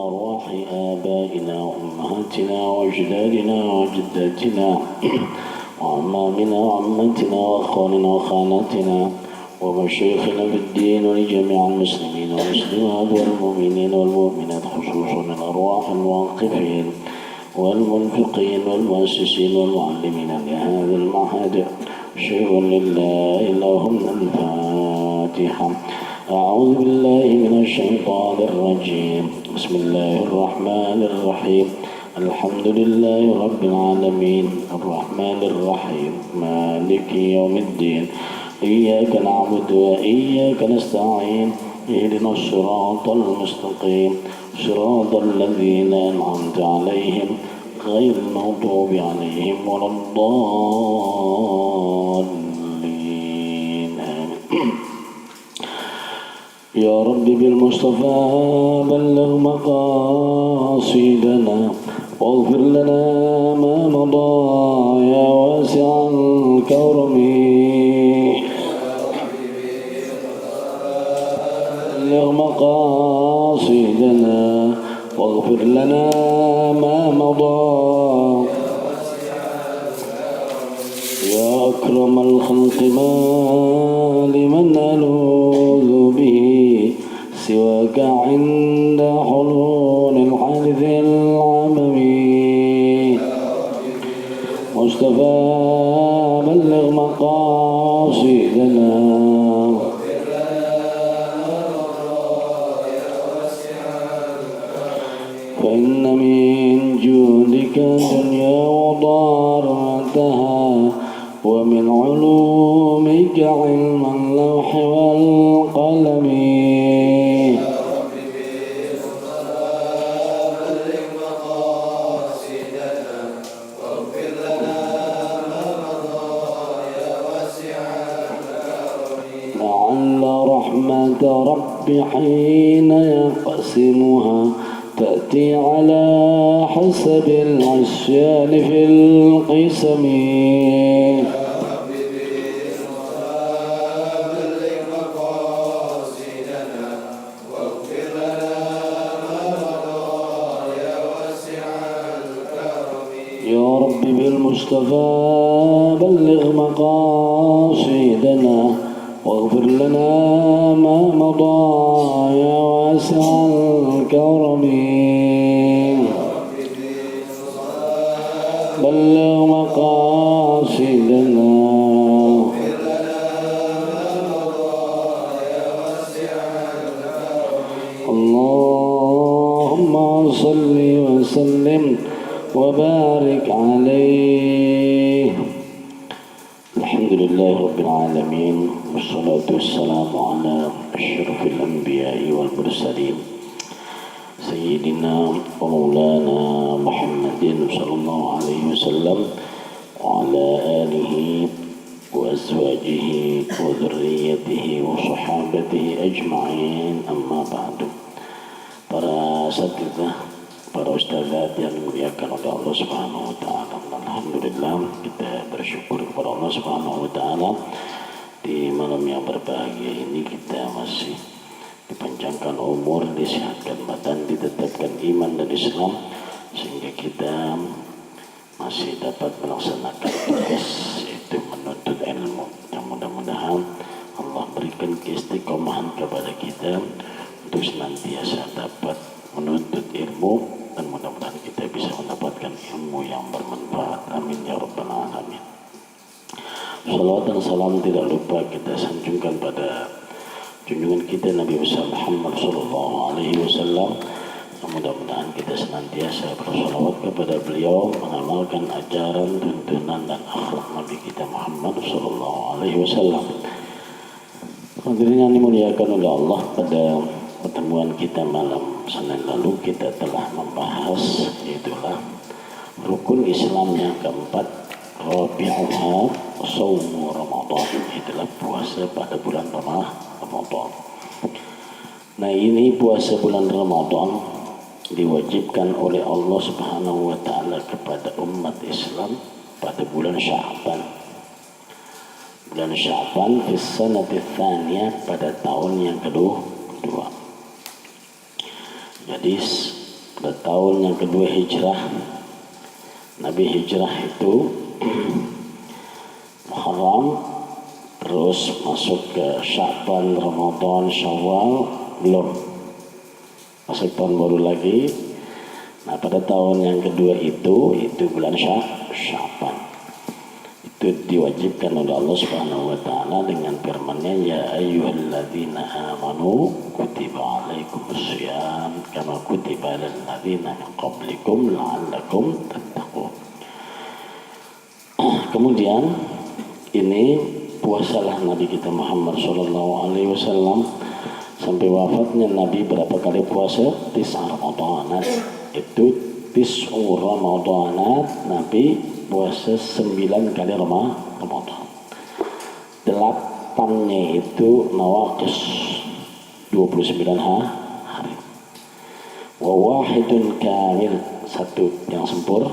أرواح آبائنا وأمهاتنا وأجدادنا وجداتنا وعمامنا وعماتنا وأخواننا وخالاتنا ومشايخنا في الدين ولجميع المسلمين والمسلمات والمؤمنين والمؤمنات خصوصا الأرواح الموقفين والمنفقين والمؤسسين والمعلمين لهذا المعهد. شيء لله لهم الفاتحة. أعوذ بالله من الشيطان الرجيم. بسم الله الرحمن الرحيم. الحمد لله رب العالمين الرحمن الرحيم مالك يوم الدين. إياك نعبد وإياك نستعين. اهدنا الصراط المستقيم صراط الذين أنعمت عليهم غير المغضوب عليهم ولا الضالين. يا رب بالمصطفى بلغ مقاصدنا واغفر لنا ما مضى يا واسع الكرم. بلغ مقاصدنا واغفر لنا ما مضى يا أكرم الخلق. ما لمن ألوذ به سواك عند حلول الحادث العممي. مصطفى بلغ مقاصدنا فإن من جودك الدنيا وضارتها ومن علومك علم اللوح والقلم. لعل رحمة ربي حين يقسمها تأتي على حسب العصيان في القسم. يا رب بالمصطفى بلغ مقاصدنا واغفر لنا ما مضى يا واسع الكرم. بلغ مقاصدنا اللهم صل وسلم وبارك عليه. الحمد لله رب العالمين والصلاة والسلام على أشرف الأنبياء والمرسلين سيدنا ومولانا محمد صلى الله عليه وسلم وعلى آله وأزواجه وذريته وصحابته أجمعين. أما بعد. Para asatidzah, para ustadzat yang dimuliakan oleh Allah Subhanahu wa taala. Alhamdulillah kita bersyukur kepada Allah Subhanahu wa taala di malam yang berbahagia ini kita masih dipanjangkan umur, disehatkan badan, ditetapkan iman dan Islam sehingga kita masih dapat melaksanakan tugas yaitu menuntut ilmu. Yang mudah-mudahan Allah berikan keistiqomahan kepada kita untuk senantiasa dapat menuntut ilmu dan mudah-mudahan kita bisa mendapatkan ilmu yang bermanfaat. Amin ya rabbal alamin. Salawat dan salam tidak lupa kita sanjungkan pada junjungan kita Nabi besar Muhammad sallallahu alaihi wasallam. Mudah-mudahan kita senantiasa bersalawat kepada beliau, mengamalkan ajaran, tuntunan dan akhlak Nabi kita Muhammad sallallahu alaihi wasallam. Hadirin yang dimuliakan oleh Allah, pada pertemuan kita malam Senin lalu kita telah membahas itulah rukun Islam yang keempat, rabi'uha shaumu Ramadan, itulah puasa pada bulan Ramadan. Nah, ini puasa bulan Ramadan diwajibkan oleh Allah Subhanahu wa taala kepada umat Islam pada bulan Sya'ban. Bulan Sya'ban fi sanati tsaniyah, pada tahun yang kedua. Jadi pada tahun yang kedua hijrah, Nabi hijrah itu Muharram, terus masuk ke Sya'ban, Ramadan, Syawal, belum masuk tahun baru lagi. Nah pada tahun yang kedua itu bulan Sya'ban, itu diwajibkan oleh Allah Subhanahu wa taala dengan firman-Nya, ya ayyuhalladzina amanu kutiba alaikumussyiyam kama kutiba alal ladzina min qablikum la'allakum tattaqun. Kemudian ini puasalah Nabi kita Muhammad SAW sampai wafatnya Nabi berapa kali puasa? 9 Ramadanat. Itu 9 Ramadanat Nabi puasa 9 kali Ramadan. 8-nya itu nawaqis 29 hari. Wa wahidun kamil, satu yang sempurna.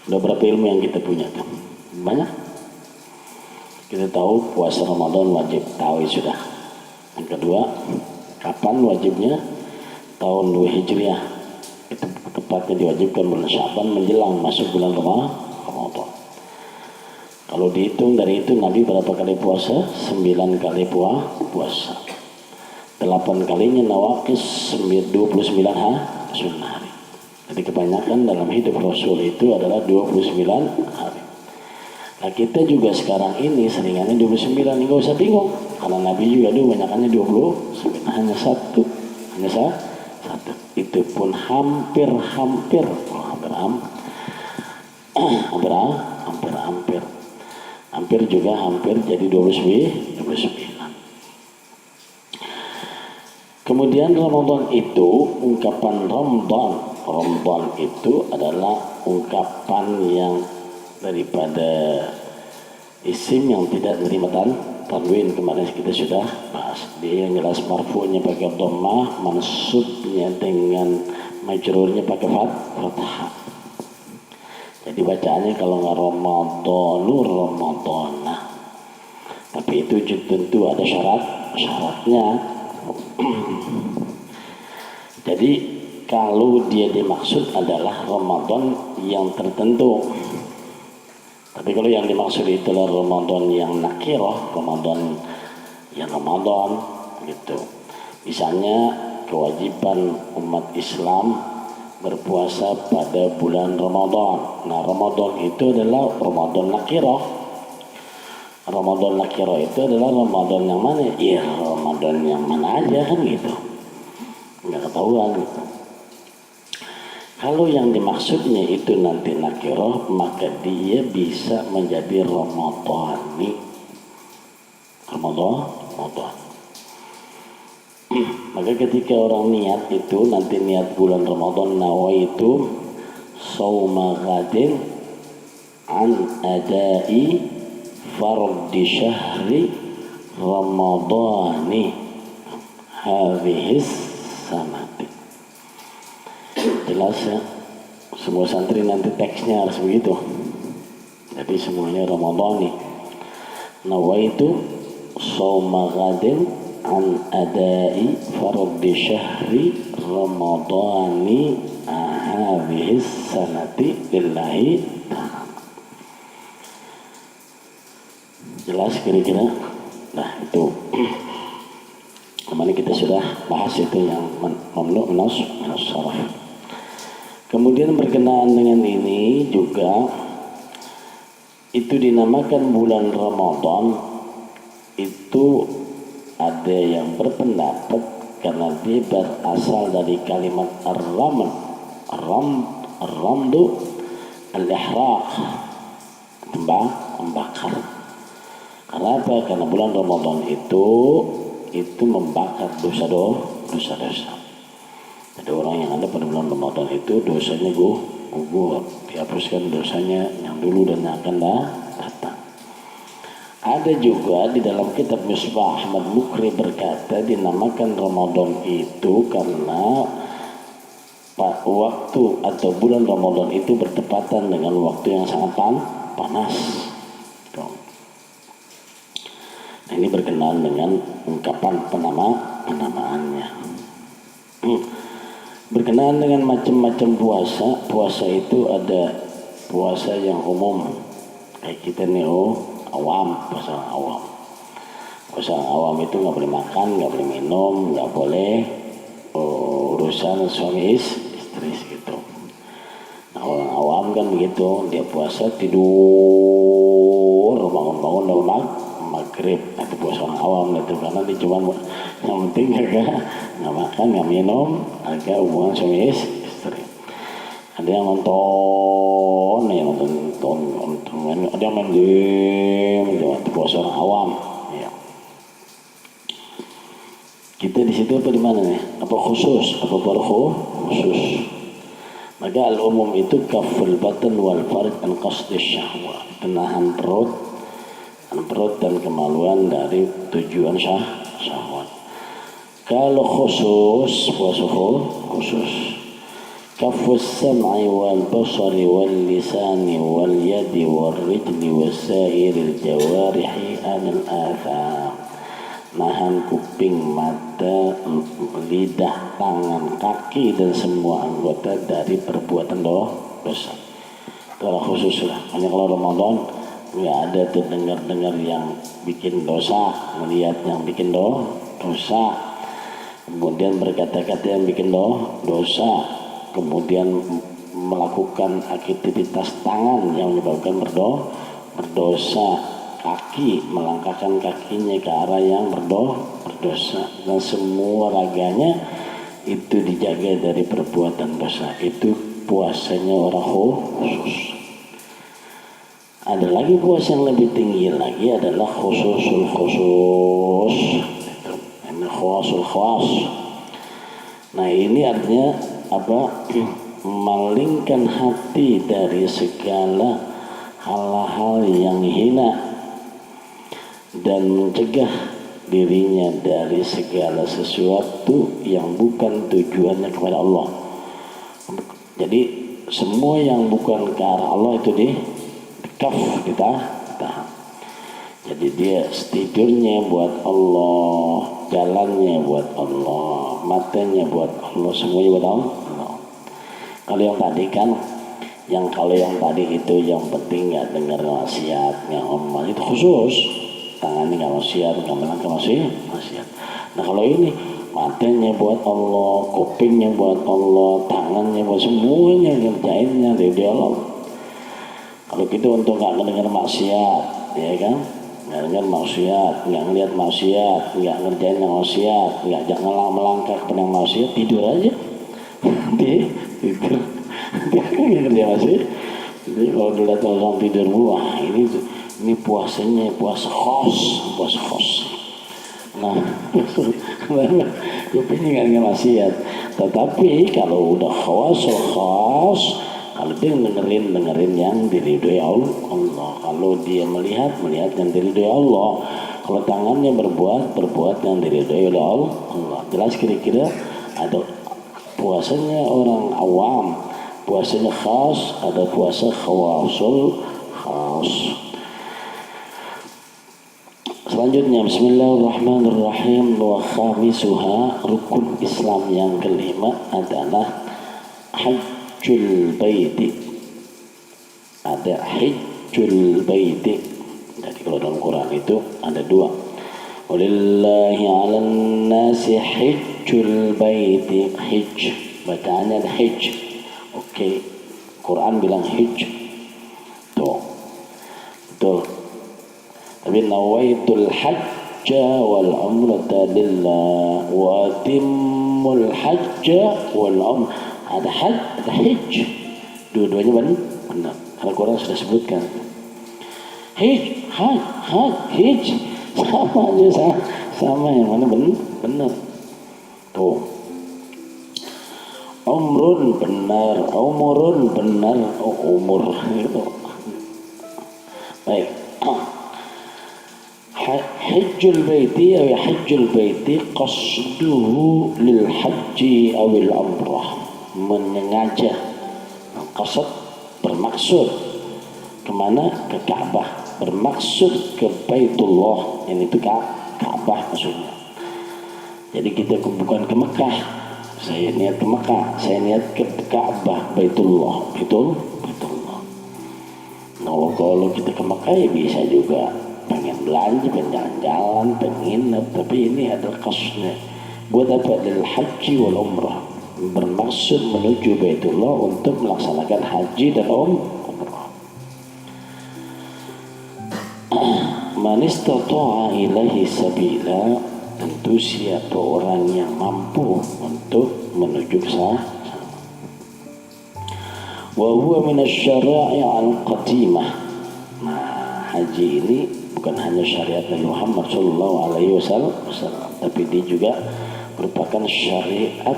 Udah berapa ilmu yang kita punya tuh? Banyak. Kita tahu puasa Ramadan wajib, tahu sudah. Yang kedua, kapan wajibnya? Tahun 2 Hijriah. Itu tepatnya diwajibkan bulan Sya'ban menjelang masuk bulan Ramadan. Kalau dihitung dari itu Nabi berapa kali puasa? 9 kali puasa. 8 kalinya nawaqis 29 hari. Jadi kebanyakan dalam hidup Rasul itu adalah 29 hari. Nah kita juga sekarang ini seringannya 29, nggak usah bingung. Karena Nabi juga dulu banyakannya 29, hanya satu. Itu pun hampir juga hampir jadi 29. Kemudian Ramadan itu ungkapan Ramadan itu adalah ungkapan yang daripada isim yang tidak menerima tanwin. Kemarin kita sudah bahas. Dia yang jelas marfu'nya pakai dhammah, mansubnya dengan majrurnya pakai fathah. Jadi bacaannya kalau nggak Ramadana. Tapi itu tentu ada syaratnya. Jadi kalau dia dimaksud adalah Ramadan yang tertentu. Tapi kalau yang dimaksud itulah Ramadan yang nakirah, Ramadan gitu. Misalnya kewajiban umat Islam berpuasa pada bulan Ramadan. Nah, Ramadan itu adalah Ramadan nakirah. Ramadan nakirah itu adalah Ramadan yang mana? Ya, Ramadan yang mana aja kan gitu. Nggak ketahuan gitu. Kalau yang dimaksudnya itu nanti nakirah, maka dia bisa menjadi Ramadhani. Ramadan. Maka ketika orang niat itu nanti niat bulan Ramadan, nawaitu shauma ghadin an adai fardhi syahri Ramadhani hadhis sanati. Jelas ya, semua santri nanti teksnya harus begitu. Jadi semuanya Ramadhani. Nawaitu shauma ghadin an adai fardhi syahri Ramadhani hadhis sanati lillahi ta'ala. Jelas kira-kira? Nah itu kemarin kita sudah bahas itu yang mamnu minas sarf. Kemudian berkenaan dengan ini juga itu dinamakan bulan Ramadan. Itu ada yang berpendapat karena dia berasal dari kalimat ar-ramdu al-ihraq, membakar. Karena apa? Karena bulan Ramadan itu membakar dosa-dosa. Ada orang yang ada pada bulan Ramadan itu dosanya gugur, dihapuskan dosanya yang dulu dan yang akan datang. Ada juga di dalam kitab Misbah Ahmad Mukri berkata dinamakan Ramadan itu karena waktu atau bulan Ramadan itu bertepatan dengan waktu yang sangat panas. Nah, ini berkenaan dengan ungkapan penamaannya. Berkenaan dengan macam-macam puasa, puasa itu ada puasa yang umum, kayak kita nih awam, puasa awam. Puasa awam itu nggak boleh makan, nggak boleh minum, nggak boleh urusan suami istri gitu. Nah orang awam kan begitu, dia puasa tidur, bangun-bangun udah maghrib. Nah, itu puasa orang awam itu, karena dia cuma yang penting nggak makan, nggak minum, agak hubungan suami istri. Ada yang nonton, ada yang main game, itu puasa orang awam. Ya. Kita di situ apa di mana nih? Apa khusus? Apa baru khusus? Maka al-umum itu kaful badan wal farj an qasdi syahwat, menahan perut dan kemaluan dari tujuan syahwat. Kalau khusus, puasa khusus, kafus sam'i wal basari wal lisani wal yadi wal rijli wasairil jawarihi anil atham, nahan kuping, mata, lidah, tangan, kaki dan semua anggota dari perbuatan dosa. Itu khusus lah. Hanya kalau Ramadan nggak ada tuh dengar yang bikin dosa, melihat yang bikin dosa, kemudian berkata-kata yang bikin dosa, kemudian melakukan aktivitas tangan yang menyebabkan berdosa, kaki melangkahkan kakinya ke arah yang berdosa, dan semua raganya itu dijaga dari perbuatan dosa. Itu puasanya orang khusus. Ada lagi puasa yang lebih tinggi lagi, adalah khususul khusus, ini khuasul khas. Nah ini artinya apa? Memalingkan hati dari segala hal-hal yang hina dan mencegah dirinya dari segala sesuatu yang bukan tujuannya kepada Allah. Jadi semua yang bukan ke arah Allah itu ditahan. Jadi dia tidurnya buat Allah, jalannya buat Allah, matanya buat Allah, semuanya buat Allah. Kalau yang tadi kan, kalau yang tadi itu yang penting nggak dengar nasihat, nggak ngomong, itu khusus. Tangannya nggak maksiat, nggak melangkah maksiat. Nah kalau ini matanya buat Allah, kupingnya buat Allah, tangannya buat semuanya, ngerjainnya dari Allah. Kalau gitu untuk nggak mendengar maksiat, ya kan? Nggak dengar maksiat, nggak ngeliat maksiat, nggak ngerjain yang maksiat, nggak jangan melangkah kepada yang maksiat, tidur aja. Tidur, dia kerja maksiat. Jadi kalau dilihat orang tidur, wah ini puasanya puasa khos. Nah, kupingnya nggak maksiat. Tetapi kalau udah khos, kalau dia dengerin yang diridhoi Allah. Kalau dia melihat yang diridhoi Allah. Kalau tangannya berbuat yang diridhoi oleh Allah. Jelas kira-kira ada puasanya orang awam, puasanya khas, ada puasa khawasul khas. Selanjutnya, bismillahirrahmanirrahim. Wa khamisuha, rukun Islam yang kelima adalah hajjul baiti. Ada hajjul baiti. Jadi kalau dalam Quran itu ada dua. Walillahi 'alan nasi hajjul baiti. Hajj, bacaannya hajj. Oke, Quran bilang hajj. Betul. Tapi nawaitul hajja wal umrata lillah wa timmul hajja wal umrah. Ada hajj, dua-duanya benar. Karena Quran sudah sebutkan hajj sama aja, sama yang mana benar. Tuh, umrun benar, umur gitu. Baik. Hajjul baiti atau hajjul baiti qasduhu lil haji awil umrah, menyengaja, qasad bermaksud kemana? Ke Ka'bah, bermaksud ke Baitullah, ini itu Ka'bah maksudnya. Jadi kita bukan ke Mekah, Saya niat ke Mekah, saya niat ke Ka'bah, Baitullah, Baitullah. Nah, kalau kita ke Mekah ya bisa juga pengen belanja, pengen jalan-jalan, pengen nginep, tapi ini adalah kasusnya buat apa? Dari haji wal umrah, bermaksud menuju Baitullah untuk melaksanakan haji dan umrah. Man istata'a ilaihi sabila, tentu siapa orang yang mampu untuk menuju ke sana. Wa huwa min asy-syara'i' al-qadimah. Nah, haji ini bukan hanya syariat Nabi Muhammad sallallahu alaihi wasallam, tapi dia juga merupakan syariat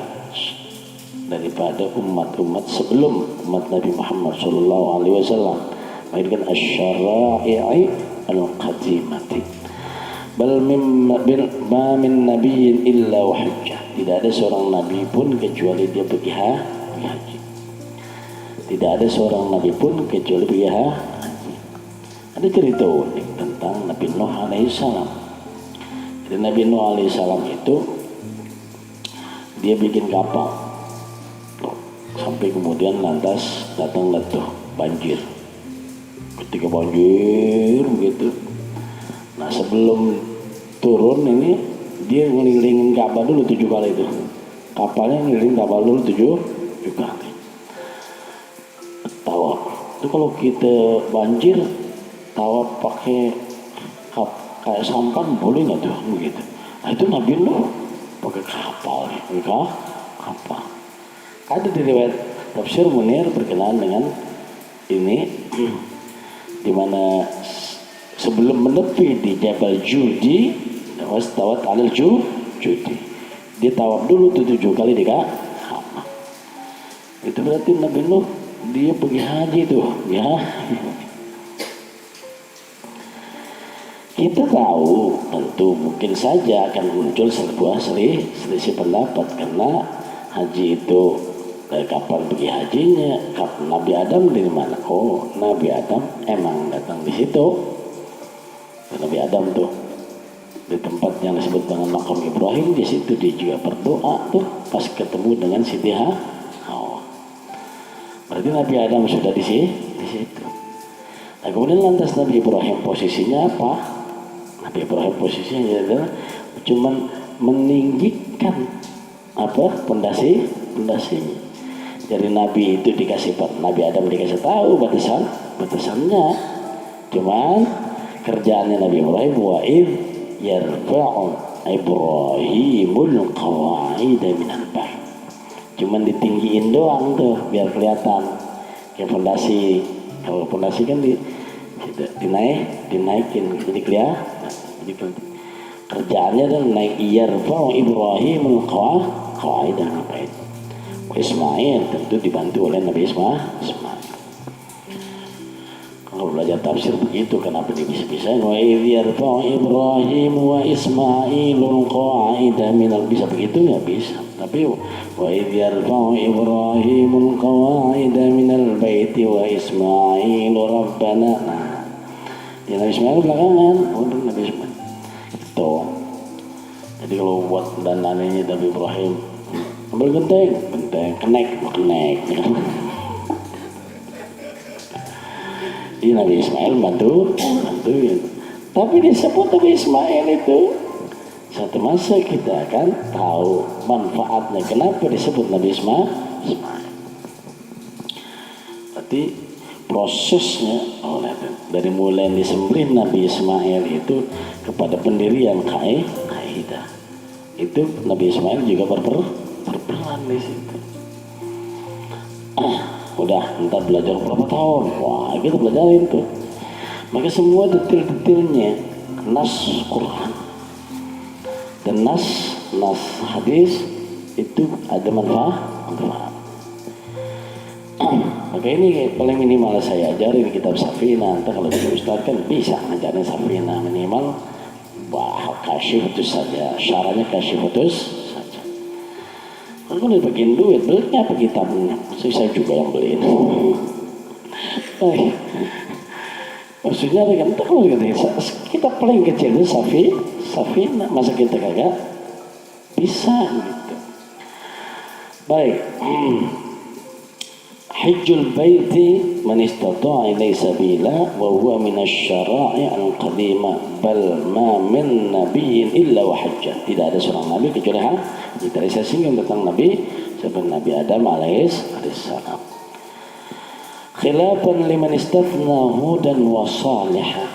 daripada umat-umat sebelum umat Nabi Muhammad sallallahu alaihi wasallam. Ini kan asy-syara'i' al-qadimati. Bal ma min nabiyyin illa wa hujjah. Tidak ada seorang nabi pun kecuali dia pergi haji. Tidak ada seorang nabi pun kecuali pergi haji. Ada cerita unik tentang Nabi Nuh alaihissalam. Jadi Nabi Nuh alaihissalam itu dia bikin kapal sampai kemudian lantas datanglah tuh banjir. Ketika banjir begitu, nah sebelum turun ini dia ngelilingin Ka'bah dulu 7 kali itu. Kapalnya ngelilingin Ka'bah dulu 7 kali. Tawaf. Itu kalau kita banjir tawaf pakai kayak sampan boleh nggak tuh begitu? Nah itu Nabi Nuh pakai kapal nih, kapal. Ada di riwayat Tafsir Munir berkenaan dengan ini, di mana sebelum menepi di Jabal Judi, wastawat 'alal Judi, dia tawaf dulu 7 kali di Ka'bah. Itu berarti Nabi Nuh dia pergi haji tuh, ya. Kita tahu tentu mungkin saja akan muncul sebuah selisih pendapat, karena haji itu dari kapan pergi hajinya, Nabi Adam dari mana? Oh, Nabi Adam emang datang di situ. Nabi Adam tuh di tempat yang disebut dengan makam Ibrahim, di situ dia juga berdoa tuh pas ketemu dengan Siti Hawa. Berarti Nabi Adam sudah di situ. Nah, kemudian lantas Nabi Ibrahim posisinya apa? Nabi Ibrahim posisinya adalah cuman meninggikan pondasinya. Jadi Nabi itu Nabi Adam dikasih tahu batasannya. Cuman kerjaannya Nabi Ibrahim, wa id yarfa'u Ibrahimul qawa'ida minal bahr. Cuman ditinggiin doang tuh biar kelihatan kayak fondasi. Kalau fondasi kan dinaikin jadi kelihatan. Jadi kerjaannya adalah naik yarfa'u Ibrahimul qawa'ida apa itu? Ismail tentu dibantu oleh Nabi Ismail. Kalau belajar tafsir begitu, kenapa dia bisa-bisa wa idh yarfa'u Ibrahim wa Ismailul qawa'ida minal, bisa begitu nggak bisa. Tapi wa idh yarfa'u Ibrahimul qawa'ida minal baiti wa Ismailu rabbana. Nah, ya Nabi Ismail belakangan, Nabi Ismail itu. Jadi kalau buat dandanannya Nabi Ibrahim ambil genteng, kenek. Ini Nabi Ismail bantuin. Tapi disebut Nabi Ismail itu satu masa kita akan tahu manfaatnya. Kenapa disebut Nabi Ismail? Berarti prosesnya dari mulai disembelih Nabi Ismail itu kepada pendirian kaidah itu Nabi Ismail juga berperan di situ. Udah entar belajar berapa tahun, wah kita belajarin tuh. Maka semua detail-detailnya nas Quran dan nas hadis itu ada manfaat. Maka ini paling minimal saya ajarin kitab Safina. Nanti kalau jadi ustaz kan bisa ngajarin Safina minimal kasih itu saja, syaratnya kasih putus. Kalau udah bagiin duit, belinya apa kitabnya? Saya juga yang beliin. Maksudnya kan kalau kita paling kecil itu Safina, masa kita kagak bisa gitu. Baik. Hajjul baiti man istata'a ilaihi sabila wa huwa minasy syara'i' al-qadimah bal ma min nabiyyin illa wa hajja. Tidak ada seorang nabi kecuali digitalisasi singgung tentang nabi seperti Nabi Adam alaihissalam. Khilafan liman istathna hudan wa salihah.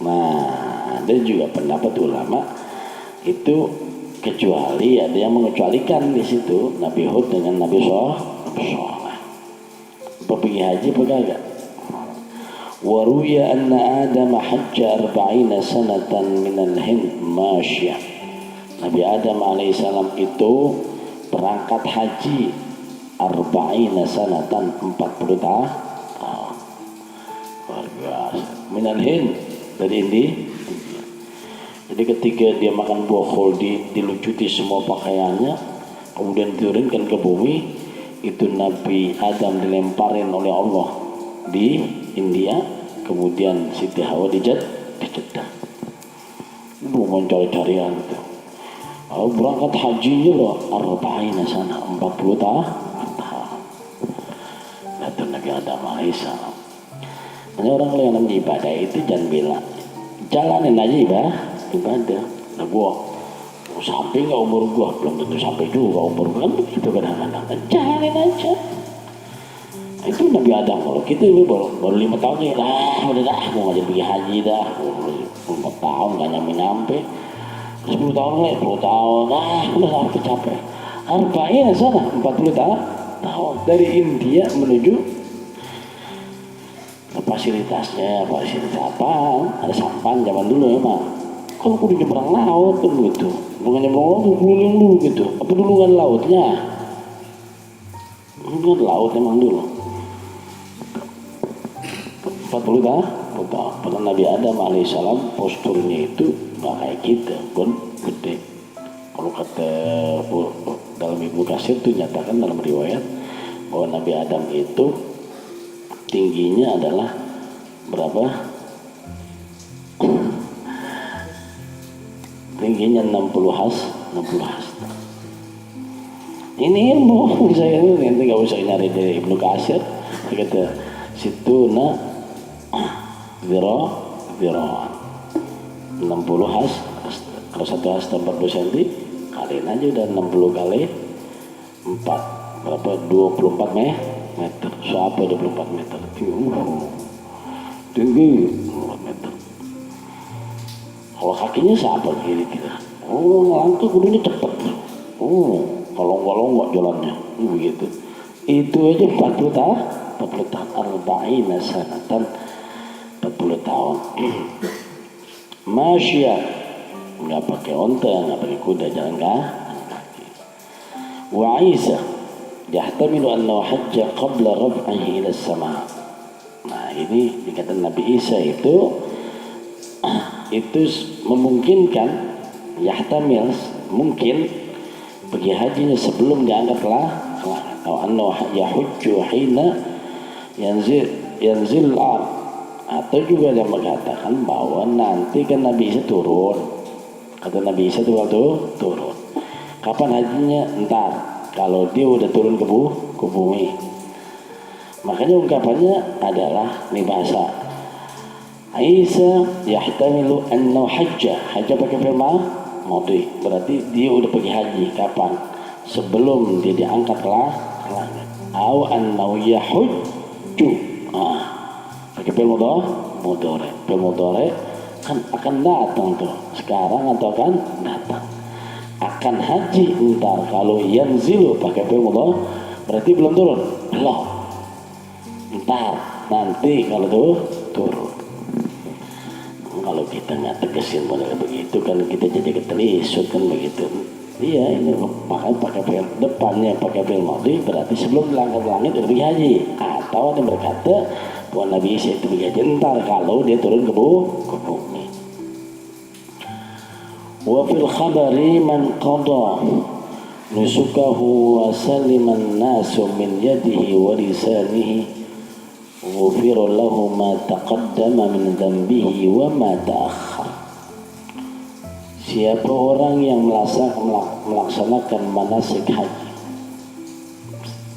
Nah, ada juga pendapat ulama itu kecuali ada yang mengecualikan di situ Nabi Hud dengan Nabi Shalih. Pergi haji kagak. Waruya anna Adam hajja 40 sanatan minal Hind masyah. Nabi Adam alaihissalam itu berangkat haji 40 sanatan 40 tahun. Luar biasa. Minal Hind dari India. Jadi ketika dia makan buah khuldi, dilucuti semua pakaiannya, kemudian diturunkan ke bumi, itu Nabi Adam dilemparin oleh Allah di India, kemudian Siti Hawa di Jeddah. Mau cari-carian gitu. Berangkat hajinya loh 40 sana 40 tahun. Itu Nabi Adam alaihissalam. Hanya orang yang namanya ibadah itu jangan bilang jalanin aja ibadah. Nah gua sampai nggak umur gua, belum tentu sampai juga umur gua, kan begitu kadang-kadang. Jalanin aja. Nah, itu Nabi Adam. Kalau kita ini baru 5 tahun nih, udah dah mau ngajak pergi haji dah. 4 tahun nggak nyampe. 10 tahun lagi, 10 tahun, udah sampai capek. Arba'in sana 40 tahun dari India menuju fasilitas apa? Ada sampan zaman dulu emang. Kalau kudu nyebrang laut kan gitu, bukan nyebrang laut, keliling dulu gitu. Apa dulu kan lautnya? Kan laut emang dulu. 40 tahun. Pada Nabi Adam alaihissalam posturnya itu nggak kayak kita, kan gede. Kalau kata dalam Ibnu Katsir itu nyatakan dalam riwayat bahwa Nabi Adam itu tingginya adalah berapa? Tingginya 60 hasta. Ini ilmu saya ini nanti nggak usah nyari dari Ibnu Katsir. Kata situ ziraan 60 hasta. Kalau 1 hasta 40 cm kaliin aja udah 60 kali 4 berapa? 24 meter. Siapa 24 meter? Tinggi 24 meter. Kalau kakinya siapa kira-kira? Langkah kudunya cepet. Kalau nggak jalannya begitu. Itu aja 40 tahun. Arba'ina sanatan 40 tahun. Masya, nggak pakai onta, nggak pakai kuda, jalan kaki. Wa Isa yahtamilu annahu hajja qabla raf'ihi ila as-sama'. Nah, ini dikatakan Nabi Isa itu memungkinkan, yahtamil mungkin pergi hajinya sebelum diangkat ke langit. Atau annahu yahujju hina yanzil al. Atau juga yang mengatakan bahwa nanti kan Nabi Isa turun. Kata Nabi Isa itu waktu turun. Kapan hajinya? Entar. Kalau dia udah turun ke bumi. Makanya ungkapannya adalah ini bahasa Isa yahtamilu annahu hajja pakai firman madhi, berarti dia udah pergi haji kapan? Sebelum dia diangkat ke langit. Au annahu yahujju pakai firman mudhari kan akan datang tuh sekarang atau akan datang, akan haji ntar. Kalau yanzilu pakai firman berarti belum turun, belum, ntar nanti kalau tuh turun. Kalau kita nggak tegesin model begitu kan kita jadi ketelisut kan begitu. Iya, ini makanya pakai film depannya pakai film madhi, berarti sebelum diangkat langit udah pergi haji. Atau ada yang berkata bahwa Nabi Isa itu pergi haji ntar kalau dia turun ke bumi. Wa fil khabari man qada nusukahu wa saliman nasu min yadihi wa lisanihi ghufira lahu ma taqaddama min dhanbihi wa ma ta'akhkhar. Siapa orang yang melaksanakan manasik haji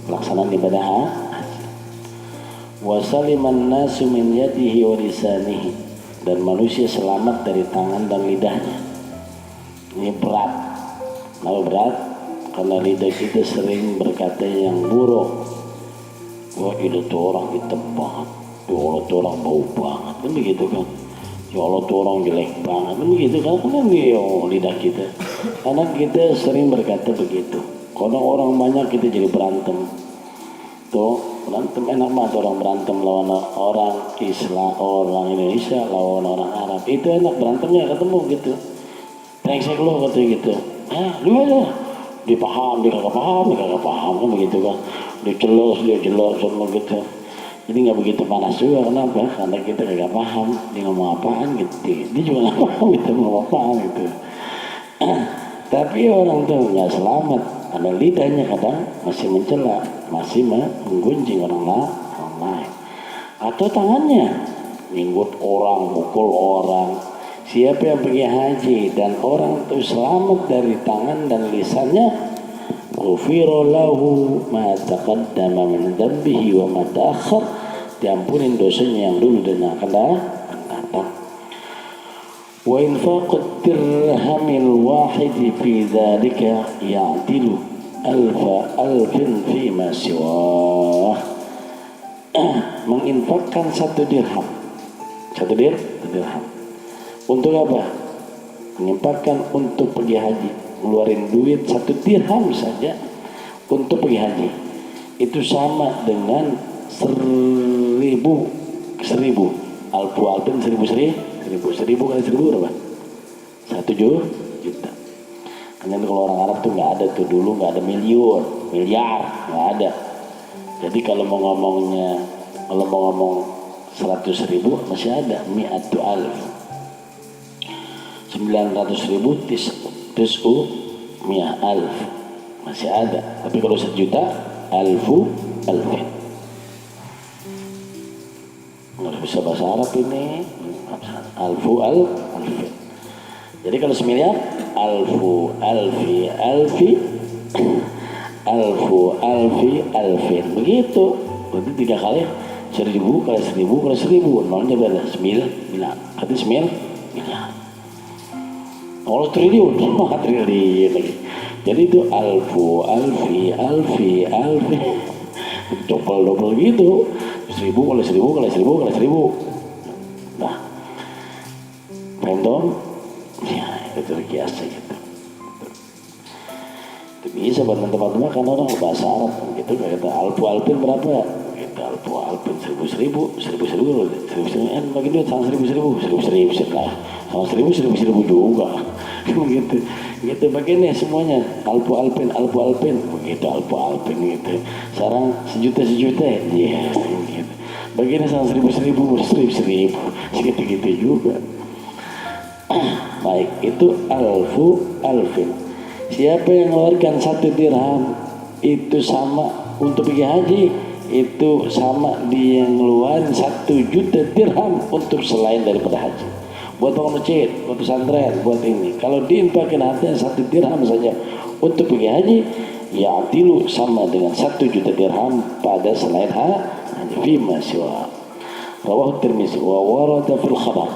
pelaksanaan ibadah haji. Wa saliman nasu min yadihi wa lisanihi, dan manusia selamat dari tangan dan lidahnya. Ini berat. Kenapa berat? Karena lidah kita sering berkata yang buruk. Wah, itu tuh orang hitam banget, ya Allah tuh orang bau banget, kan begitu kan? Ya Allah tuh orang jelek banget, kan begitu kan? Karena lidah kita, karena kita sering berkata begitu. Kalau orang banyak kita jadi berantem. Tuh berantem enak banget, orang berantem lawan orang Islam, orang Indonesia lawan orang Arab, itu enak berantemnya ketemu gitu. Brengsek lo katanya gitu. Lu aja dipaham, dia kagak paham kan begitu kan. Dia jelas semua gitu. Jadi nggak begitu panas juga. Kenapa? Karena kita kagak paham dia ngomong apaan gitu. Dia juga nggak paham gitu ngomong apaan gitu. Tapi orang tuh nggak selamat karena lidahnya kadang masih mencela, masih menggunjing orang lain. Atau tangannya nyinggut orang, mukul orang. Siapa yang pergi haji dan orang itu selamat dari tangan dan lisannya, ghufira lahu ma taqaddama min dhanbihi wa ma ta'akhkhar, diampunin dosanya yang dulu dan yang akan datang. Wa infaqud dirhamil wahid fi dzalika ya'dilu alfin fi ma siwah. Menginfakkan satu dirham. Untuk apa? Menginfakkan untuk pergi haji. Ngeluarin duit 1 dirham saja untuk pergi haji. Itu sama dengan 1000 alfu alpin 1000 kali 1000 berapa? 1 juta. Karena kalau orang Arab tuh nggak ada tuh, dulu nggak ada miliar nggak ada. Jadi kalau mau ngomong 100.000 masih ada 100.000. 900.000 tis'u mi'ah alf masih ada. Tapi kalau 1 juta alfin nggak bisa bahasa Arab ini. Alfin. Jadi kalau 1.000.000 alfin begitu. Berarti 3 kali 1.000 kali 1.000 kali 1.000 nolnya berapa? 9. Berarti 9 miliar. Allah triliun lagi. Jadi itu alfi double gitu. 1.000 kali 1.000 kali 1.000 kali 1.000. Nah, random ya itu biasa gitu. Itu bisa buat teman-teman karena orang bahasa Arab gitu. Kata alfin berapa? Kita alfin 1.000 bagi duit sama 1.000 lah. Sama 1.000 juga. gitu bagiannya semuanya alfin begitu alfin gitu. Sekarang sejuta ya gitu. Bagiannya sama 1.000 segitu juga. Baik, itu alfin. Siapa yang mengeluarkan 1 dirham itu sama untuk pergi haji, itu sama dia yang ngeluarin 1 juta dirham untuk selain daripada haji. Buat bangun masjid, buat pesantren, buat ini. Kalau diinfakkan hartanya 1 dirham saja untuk pergi haji, ya adilu sama dengan 1 juta dirham pada selain haji. Fima siwa. Rawahu Tirmizi wa warada fil khabar.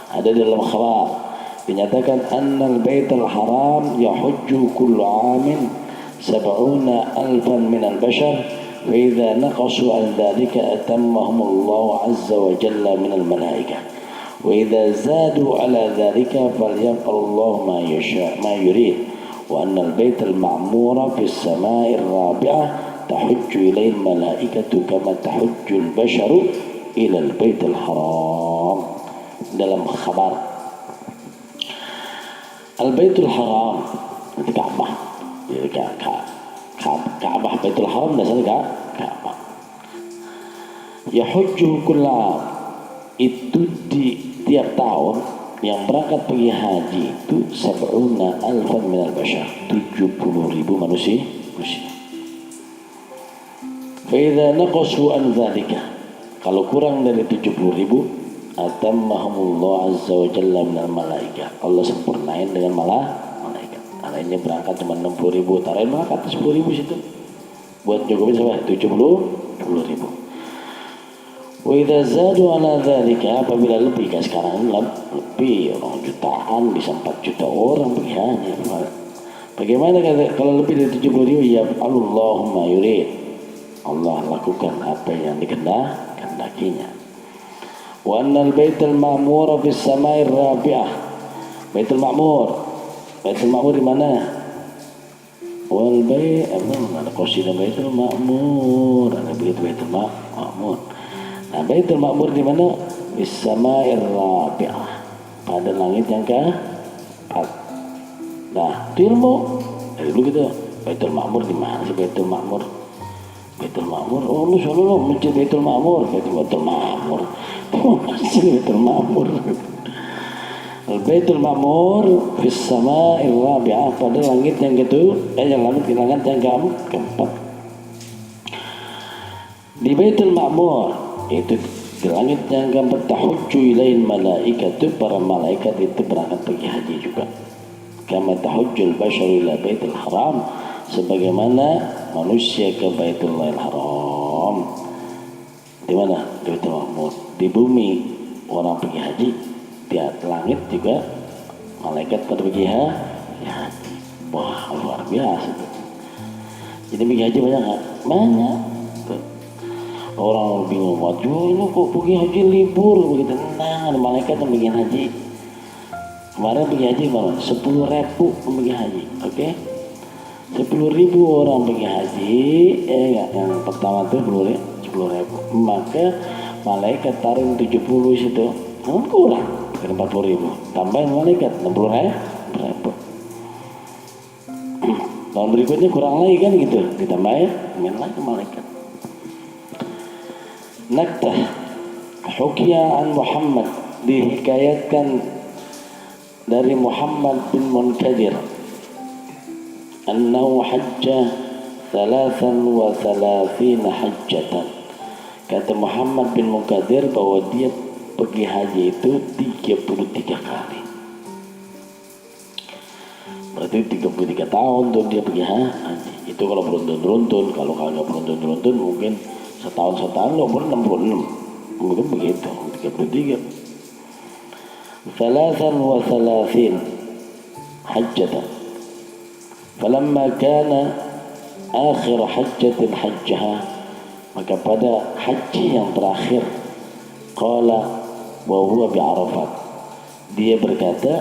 Ada dalam khabar dinyatakan annal baitul haram yahujju kullu amin 70,000 min al-bashar wa idza naqasu an dhalika atammahum Allah azza wa jalla min al-malaikah. وإذا زادوا على ذلك فليفعل الله ما يريد وأن البيت المعمور في السماء الرابعة تحج إليه الملائكة كما تحج البشر إلى البيت الحرام. dalam khabar Al-Baitul Haram itu Ka'bah. Jadi Ka'bah Baitul Haram dasarnya Ka'bah. Yahujju kullu itu di tiap tahun yang berangkat pergi haji itu 70,000 minal bashar, 70.000 manusia. Fa idza naqasu an dzalika, kalau kurang dari 70.000, atammahumullah azza wa jalla minal malaikah, Allah sempurnain dengan malaikat. Lainnya berangkat cuma 60.000, tarain berangkat 10.000 situ. buat cukupin sampai 70.000. Wa idza zadu ala dzalika, apabila lebih kan sekarang lebih orang jutaan, bisa 4 juta orang begini. Bagaimana kalau lebih dari 70.000? Ya Allahumma yurid, Allah lakukan apa yang dikehendakinya. Wa annal baitul ma'mur fis sama'ir rabi'ah. Baitul Ma'mur di mana? Wal bait, ada qasidah Baitul Ma'mur, ada Baitul Ma'mur. Nah, Baitul Ma'mur di mana? Fis sama'ir rabi'ah, pada langit yang ke-4. Nah, itu ilmu. Dari dulu gitu. Baitul Ma'mur di mana sih Baitul Ma'mur? Baitul Ma'mur. Oh, lu selalu mencari Baitul Ma'mur. Baitul Ma'mur. Masih Baitul Ma'mur. Baitul Ma'mur fis sama'ir rabi'ah, pada langit yang langit yang keempat. Di Baitul Ma'mur itu di langit yang keempat, tahujju ilail malaikatu, para malaikat itu berangkat pergi haji juga. Kama tahujjul basyaru ila Baitul Haram, sebagaimana manusia ke Baitullahil Haram. Di mana? Di Baitul Ma'mur. Di bumi orang pergi haji, di langit juga malaikat pada pergi haji. Wah, luar biasa. Jadi pergi haji banyak nggak? Banyak. Orang bingung, waduh ini kok pergi haji libur begitu. Nah, ada malaikat yang pergi haji. Kemarin pergi haji berapa? 10.000 pergi haji, oke? 10.000 orang pergi haji, yang pertama tuh 10.000. Maka malaikat taruh 70 situ, kurang, bukan 40.000. Tambahin malaikat 60.000. Tahun berikutnya kurang lagi kan gitu, ditambahin, main lagi malaikat. Naktah Hukiya an Muhammad, dihikayatkan dari Muhammad bin Munkadir, annahu hajja 33 hajjatan. Kata Muhammad bin Munkadir bahwa dia pergi haji itu 33 kali. Berarti 33 tahun tuh dia pergi haji. Itu kalau beruntun-beruntun, kalau kagak beruntun-beruntun mungkin setahun umur 66, mungkin begitu, 33. 33 hajjatan. Falamma kana akhir hajjatin hajjaha, maka pada haji yang terakhir, qala wa huwa bi Arafat, dia berkata,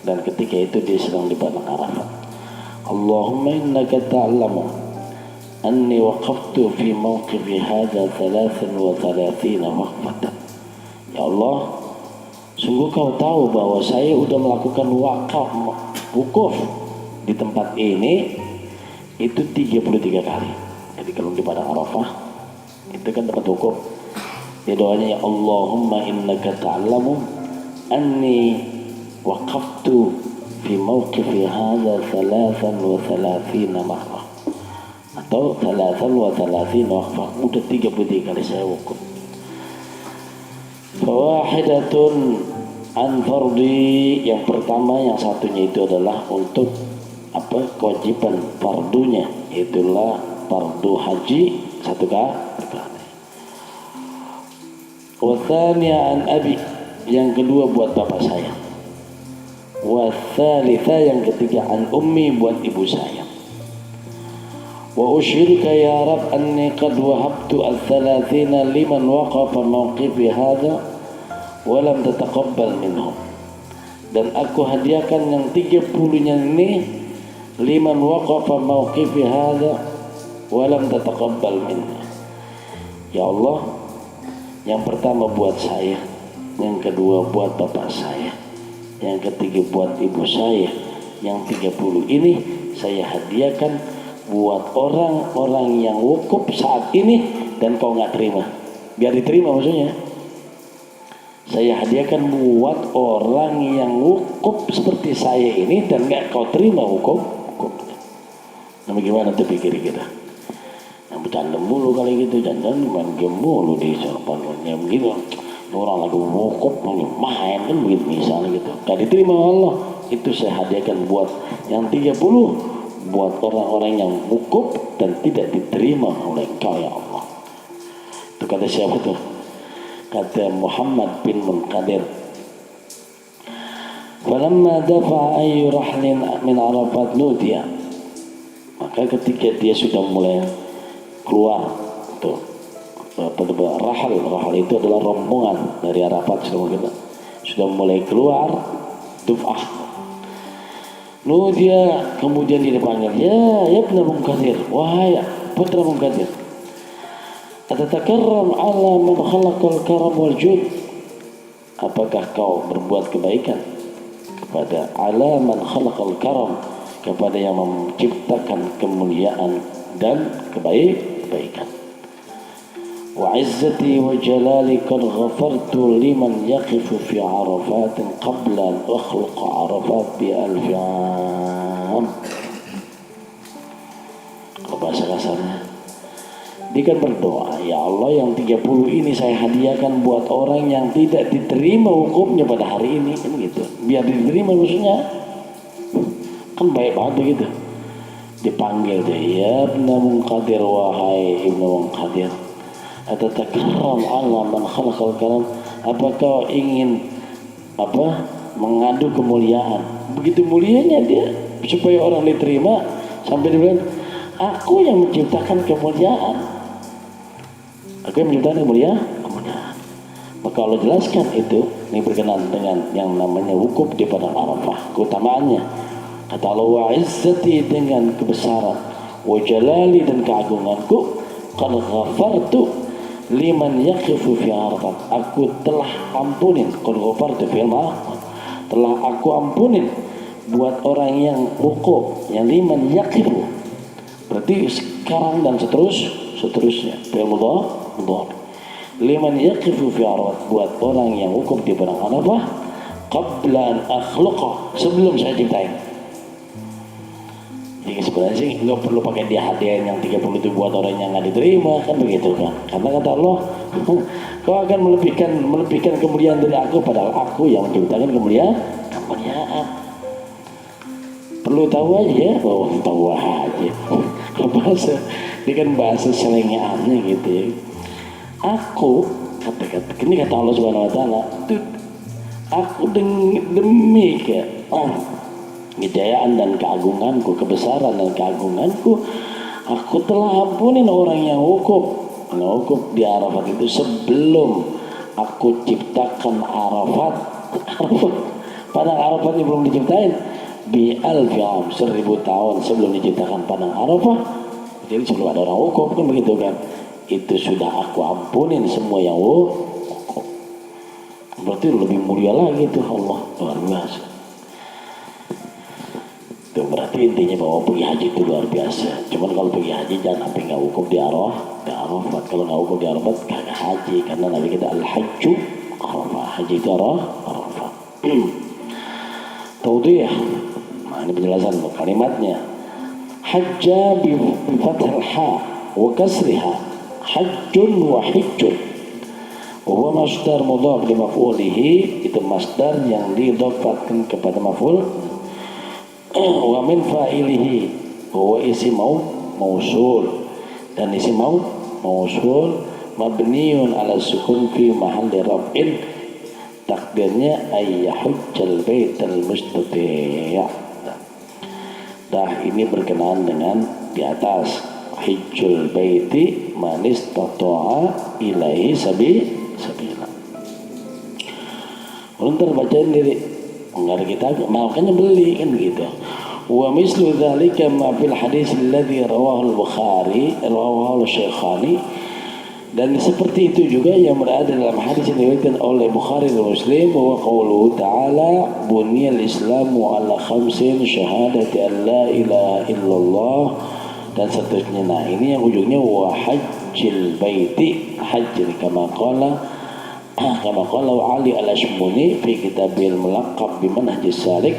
dan ketika itu dia sedang di padang Arafat, Allahumma innaka ta'lamu anni waqaftu fi mawqifi hadha 33 waqfatan. Ya Allah, sungguh kau tahu bahwa saya sudah melakukan wukuf di tempat ini itu 33 kali. Jadi kalau di padang Arafah itu kan tempat wukuf. Dia doanya, ya Allahumma innaka ta'lamu anni waqaftu fi mawqifi hadha 33 marrah, atau 33 waqfah, udah 33 kali saya wukuf. Fawahidatun an fardi, yang pertama, yang satunya itu adalah untuk kewajiban fardunya, itulah fardu haji satu kali. Wa thaniya an abi, yang kedua buat bapak saya. Wa thalitha, yang ketiga an ummi, buat ibu saya. Wa ushiruka ya Rab anni qad wahabtu al-30 liman waqafa mawqifi hadha wa lam tataqabbal minhum, dan aku hadiahkan yang 30-nya ini liman waqafa mawqifi hadha wa lam tataqabbal minhum. Ya Allah, yang pertama buat saya, yang kedua buat bapak saya, yang ketiga buat ibu saya, yang 30 ini saya hadiahkan buat orang-orang yang wukuf saat ini dan kau nggak terima, biar diterima maksudnya. Saya hadiahkan buat orang yang wukuf seperti saya ini dan nggak kau terima wukuf. Nah, bagaimana tuh pikir kita? Yang bercanda mulu kali gitu, jangan main game mulu di teleponnya begitu. Orang lagi wukuf main kan begitu misalnya gitu. Gak diterima Allah, itu saya hadiahkan buat yang 30 buat orang-orang yang wukuf dan tidak diterima oleh Engkau ya Allah. Itu kata siapa tuh? Kata Muhammad bin Munkadir. Falamma dafa'a ayyu rahlin min Arafat nudiya. Maka ketika dia sudah mulai keluar tuh, rahal itu adalah rombongan dari Arafat, sudah mulai keluar duf'ah. Nudiya, kemudian dia dipanggil, ya ibn Munkadir, wahai putra Munkadir, atatakarram ala man khalaqal karam wal jud. Apakah kau berbuat kebaikan kepada ala man khalaqal karam, kepada yang menciptakan kemuliaan dan kebaikan. Wa izzati wa jalali qad ghafartu liman yaqifu fi arafatin qabla an akhluqa arafat bi alfi am. Kalau bahasa kasarnya, dia kan berdoa, ya Allah yang 30 ini saya hadiahkan buat orang yang tidak diterima hukumnya pada hari ini, kan gitu. Biar diterima maksudnya, kan baik banget begitu. Dipanggil dia, ya Ibnu Munkadir, wahai Ibnu Munkadir, atatakarram ala man khalaqal karam, apa kau ingin mengadu kemuliaan? Begitu mulianya dia supaya orang diterima, sampai dia bilang, aku yang menciptakan kemuliaan, aku yang menciptakan kemuliaan. Maka Allah jelaskan itu, ini berkenaan dengan yang namanya wukuf di padang Arafah, keutamaannya. Kata Allah, wa izzati, dengan kebesaran, wa jalali, dan keagunganku, qad ghafartu liman yaqifu fi Arafat, aku telah ampunin, qad ghafartu fil ma'ad, telah aku ampunin buat orang yang wukuf, yang liman yaqifu, berarti sekarang dan seterusnya fil mudhari, liman yaqifu fi Arafat, buat orang yang wukuf di padang Arafah, qabla an akhluqa, sebelum saya ciptain. Jadi sebenarnya sih nggak perlu pakai dia hadiah yang 30 itu buat orang yang nggak diterima, kan begitu kan? Karena kata Allah, kau akan melebihkan kemuliaan dari aku, padahal aku yang menciptakan kemuliaan. Perlu tahu aja ya, tahu aja. Bahasa ini kan bahasa selengeannya gitu ya. Aku ini kata Allah Subhanahu Wa Taala, aku demi kejayaan dan keagunganku, kebesaran dan keagunganku, aku telah ampunin orang yang wukuf di Arafat itu sebelum aku ciptakan Arafat. Padang Arafat ini belum diciptain, bi alfi am, 1000 tahun sebelum diciptakan padang Arafah. Jadi sebelum ada orang wukuf, kan begitu kan, itu sudah aku ampunin semua yang wukuf. Berarti lebih mulia lagi tuh Allah, luar biasa. Itu berarti intinya bahwa pergi haji itu luar biasa. Cuman kalau pergi haji jangan sampai nggak wukuf di Arafat. Kalau nggak wukuf di Arafat kagak haji, karena Nabi kita al-hajju Arafah, haji itu Arafat. Taudiyah, nah ini penjelasan kalimatnya. Hajja bi fathil ha wa kasriha, hajjun wa hijjun. Wa masdar mudhaf li maf'ulihi, itu masdar yang didhafatkan kepada maf'ul. Wa min fa'ilihi, wa isim mausul, dan isim mausul mabniun ala sukun fi mahalli raf'in, takdirnya ayyahujjal baital mustati'. Dah ini berkenaan dengan di atas, hijjul baiti man istata'a ilaihi sabila. Untuk bacain diri, enggak ada kita, makanya beli kan begitu. Wa mislu dzalika ma fil hadis alladhi rawahu al-Bukhari rawahu al-Shaykhani, dan seperti itu juga yang berada dalam hadis yang diriwayatkan oleh Bukhari dan Muslim, bahwa qauluhu ta'ala buniyal islamu ala khamsin syahadati an la ilaha illallah, dan seterusnya. Nah ini yang ujungnya wa hajjil baiti, hajj kama qala Ali al-Ashmuni fi kitabil mulaqab bi manhajis salik,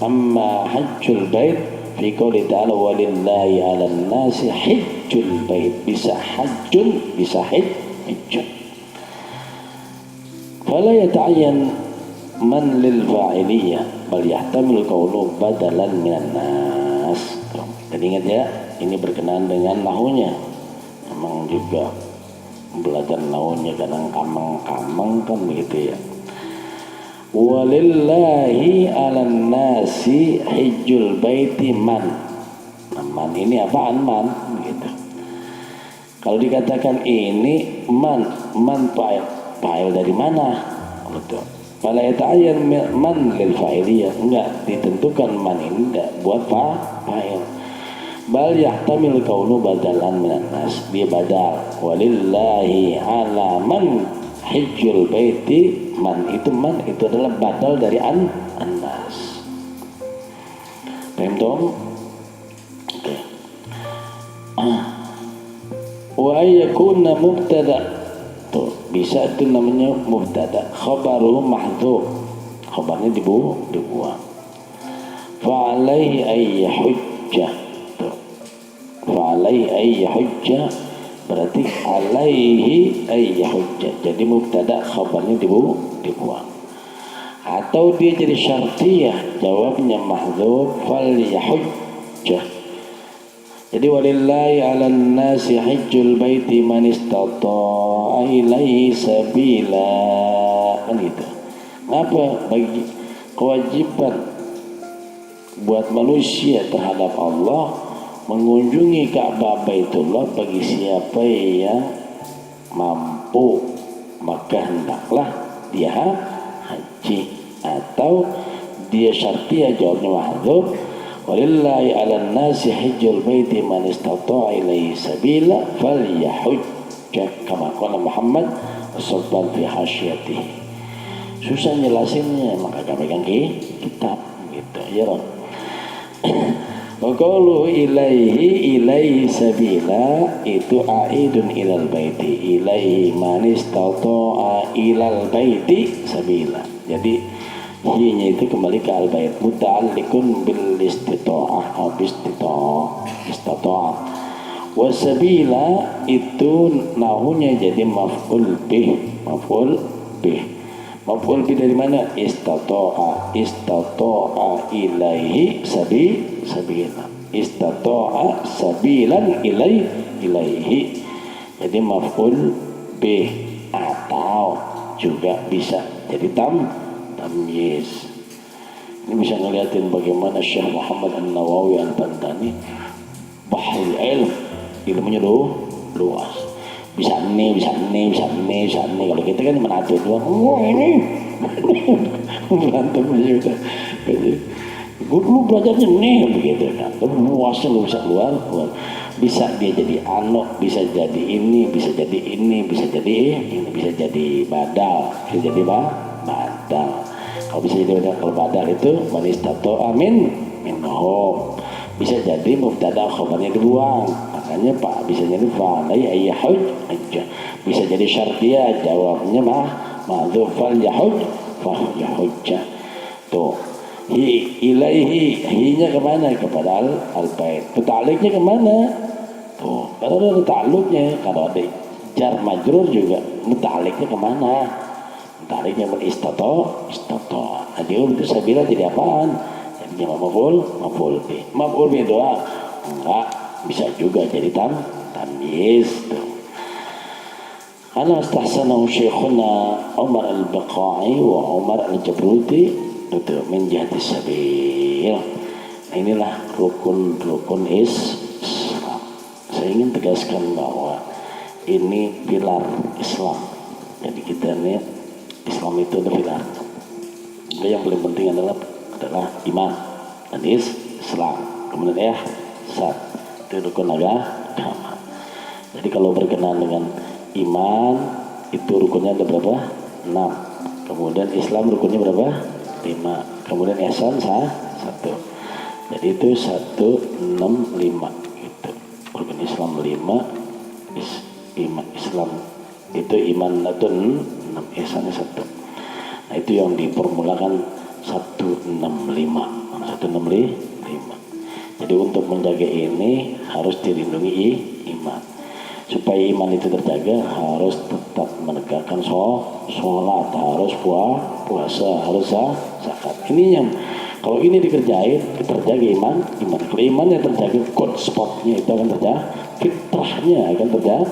amma hajjul bait fi qouli ta'ala walillahi 'alan nasi hajjul bait, bisa hajjun bisa hajjun. Fala yata'ayyan man lil fa'iliyah bal yahtamil qawlu badalan minan nas. nas. Dan ingat ya, ini berkenaan dengan nahunya. Memang juga belajar nahunya kadang kamang-kamang kan begitu ya. Walillahi 'alan nasi hijjul baiti man. Nah, man ini apaan man gitu. Kalau dikatakan ini man fa'il dari mana? Betul. Fala yata'ayyan man lil fa'iliyah. Enggak ditentukan man ini enggak buat fa'il. Bal yahtamil kaunu badalan minan nas. Dia badal. Walillahi 'ala man hijjul baiti. Man itu adalah badal dari an-nas. Paham dong? Oke. Wa yakuna mubtada. Tuh, bisa itu namanya mubtada. Khabaruhu mahdhuf. Khabarnya dibuang. Fa alaihi ay hujjah. Tuh. Fa alaihi ay hujjah. Berarti alaihi ay hujjah. Jadi mubtada khabarnya dibuang. Atau dia jadi syartiyah, jawabnya mahdhuf fal yahujjah. Jadi walillahi 'alan nasi hajjul baiti man istata'a ilaihi sabila. Kan gitu. Apa bagi kewajiban buat manusia terhadap Allah mengunjungi Ka'bah Baitullah bagi siapa yang mampu, maka hendaklah dia haji. Atau dia syartiyah, jawabnya mahdhuf walillahi 'alan nasi hajjul baiti man istata'a ilaihi sabila falyahujja kama qala Muhammad sallallahu fi hasyatihi. Susah jelasinnya, maka kami pegang kitab gitu ya Ron. Wa qawlu ilaihi sabila itu aidun ilal baiti, ilaihi man istata'a ilal baiti sabila. Jadi hinya itu kembali ke al-bait, muta'alliqun bil istita'ah atau istita'ah. Wa sabila itu nahunya jadi maf'ul bih. Maf'ul bih dari mana? Istata'a ilaihi sabila. Istata'a sabilan ilaihi. Jadi maf'ul bih atau juga bisa jadi tamyiz. Ini bisa ngeliatin bagaimana Syekh Muhammad An-Nawawi Al-Bantani bahrul ilm, ilmunya luas. Bisa nih. Kalau kita kan menatu doang. Wah ini berantem aja udah. Lu belajarnya nih begitu kan. Luasnya lu bisa keluar. Bisa dia jadi anok, bisa jadi ini, bisa jadi ini, bisa jadi ini, bisa jadi badal, bisa jadi badal. Kalau bisa jadi badal, kalau badal itu manistato amin minhum. Bisa jadi mubtada khabarnya dibuang, makanya Pak bisa jadi fa'alai ayyahujjah. Bisa jadi syartiyah, jawabnya mahdhuf fal yahujjah. Tuh, ilaihi, hinya kemana? Kepada al-bait. Ta'alluqnya kemana? Tuh, kalau ada ta'alluqnya, kalau ada jar majrur juga ta'alluqnya kemana? Ta'alluqnya istata. Nah, dia itu sabila jadi apaan? Jadi maf'ul bih. Maf'ul bih doang enggak, bisa juga jadi tamyiz. Ana istahsanahu syekhuna Umar al-Baqai wa Umar al-Jabruti untuk menjadi sabil. Nah, inilah rukun Islam. Saya ingin tegaskan bahwa ini pilar Islam. Jadi kita nih Islam itu ada pilar. Yang paling penting adalah iman dan Islam. Kemudian ihsan, itu rukun agama. Jadi kalau berkenaan dengan iman itu rukunnya ada berapa? 6. Kemudian Islam rukunnya berapa? 5. Kemudian ihsan 1. Jadi itu 1, 6, 5 gitu. Rukun Islam 5, Islam itu iman itu 6, ihsannya 1. Nah, itu yang diformulakan 165. Jadi untuk menjaga ini harus dilindungi iman. Supaya iman itu terjaga harus tetap menegakkan sholat, harus puasa, harus zakat. Ini yang Kalau ini dikerjain, terjaga iman. Kalau imannya terjaga, good spotnya itu akan terjaga, fitrahnya akan terjaga.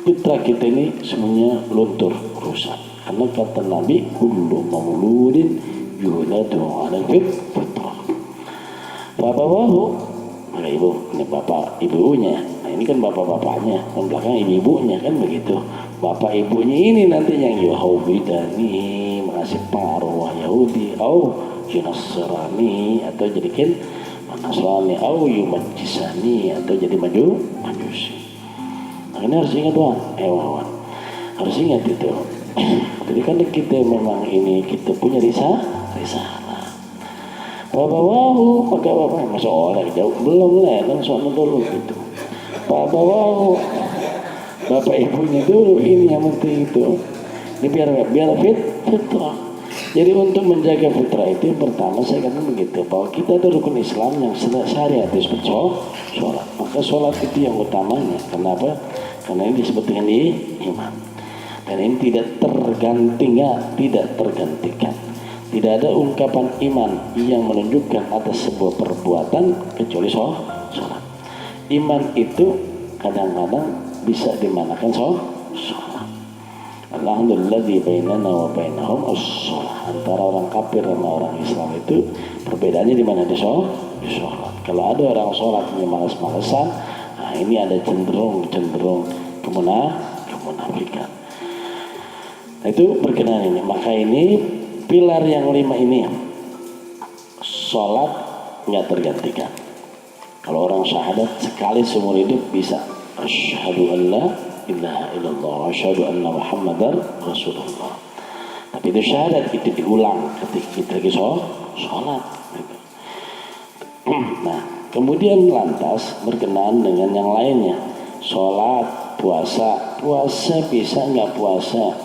Fitrah kita ini semuanya luntur, rusak. Karena kata Nabi, kullu mauludin yuladu 'alal fitrah. Bapak-bapak, maka ibu, ini bapak ibunya. Nah ini kan bapak-bapaknya, dan belakang ibu-ibunya kan begitu. Bapak ibunya ini nanti yang Yahudani, mengasih pengaruh Yahudi, Nasrani, atau jadikan Nasrani, Yumajisani, atau jadi majusi. Nah ini harus ingat Wan, harus ingat itu. Jadi kan kita memang ini kita punya risalah. Bapak-bapak, maka bapak masuk orang jauh belum lah kan soalnya dulu gitu. Bapak-bapak, bapak ibunya dulu ini yang penting itu. Ini biar fitrah. Jadi untuk menjaga fitrah itu yang pertama saya katakan begitu, bahwa kita ada rukun Islam yang sehari harus sholat. Maka sholat itu yang utamanya. Kenapa? Karena ini disebut dengan iman. Dan ini tidak tergantikan. Tidak ada ungkapan iman yang menunjukkan atas sebuah perbuatan kecuali sholat. Iman itu kadang-kadang bisa dimanakan sholat. Alhamdulillah di bainana wa bainahum as-shalah. Antara orang kafir sama orang Islam itu perbedaannya di mana? Di sholat. Kalau ada orang sholatnya malas-malasan, nah ini ada cenderung kemunafikan. Nah, itu berkenaan ini. Maka ini pilar yang 5 ini, sholat nggak tergantikan. Kalau orang syahadat sekali seumur hidup bisa. Asyhadu an la ilaha illallah, asyhadu anna Muhammadar Rasulullah. Tapi itu syahadat itu diulang ketika kita lagi sholat. Nah, kemudian lantas berkenaan dengan yang lainnya. Sholat, puasa bisa nggak puasa?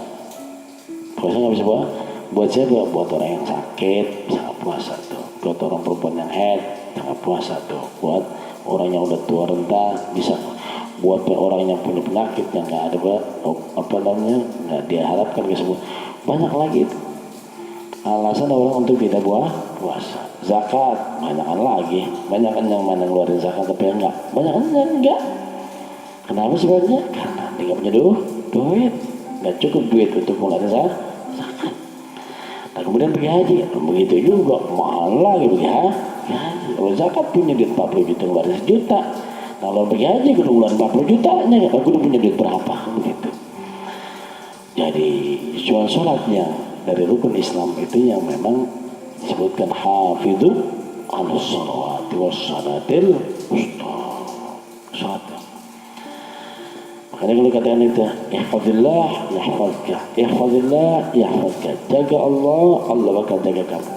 Puasa nggak bisa puasa? Buat siapa? Buat orang yang sakit bisa nggak puasa tuh. Buat orang perempuan yang haid nggak puasa tuh. Buat orang yang udah tua renta bisa. Buat orang yang punya penyakit yang nggak ada nggak diharapkan ke semua. Banyak lagi itu alasan orang untuk tidak puasa. Zakat banyakan lagi, banyakan yang mana ngeluarin zakat tapi enggak, banyakan yang enggak. Kenapa sebabnya? Karena dia nggak punya duit, nggak cukup duit untuk ngeluarin zakat. Nah kemudian pergi haji, begitu juga mahal lagi pergi haji. Kalau zakat punya duit 40 juta ngeluarin 1 juta. Nah kalau pergi haji kudu ngeluarin 40 jutanya, aku udah punya duit berapa begitu. Jadi jual sholat yang dari rukun Islam itu yang memang disebutkan hafidhu ala sholawati was salatil wusta. Sholat. Makanya kalau katakan itu ihfazillah yahfazka, jaga Allah, Allah bakal jaga kamu.